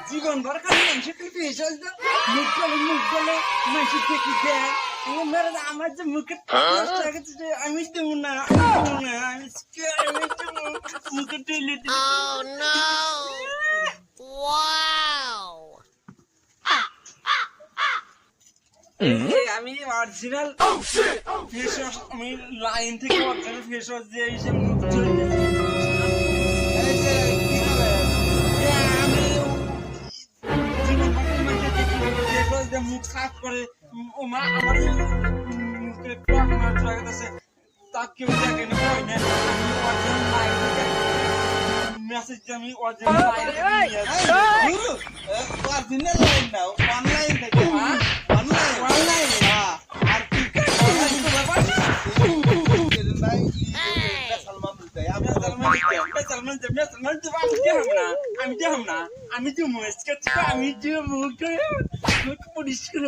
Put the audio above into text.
জীবন ভর খালি মানুষের তুই ফেসাল তো মুখ গলে মানুষের থেকে দেয় আমার যে মুখের নষ্ট হয়ে গেছে যে আমি দেবো না আমি মুখে টেলে দিই আমি অরিজিনাল ফেস ওয়াশ আমি লাইন থেকে অরিজিনাল ফেস ওয়াশ দিয়ে এসে মুখ ধুয়ে মুখ সাফ করে ও মা আমার মুখে ক্রপ নষ্ট হয়ে গেছে তা কেউ দেখে না হয় না মেসেজ আমি অরিজিনাল লাইন না অনলাইন থেকে অনলাইন আর কি আমি যে মুখ পরিষ্কার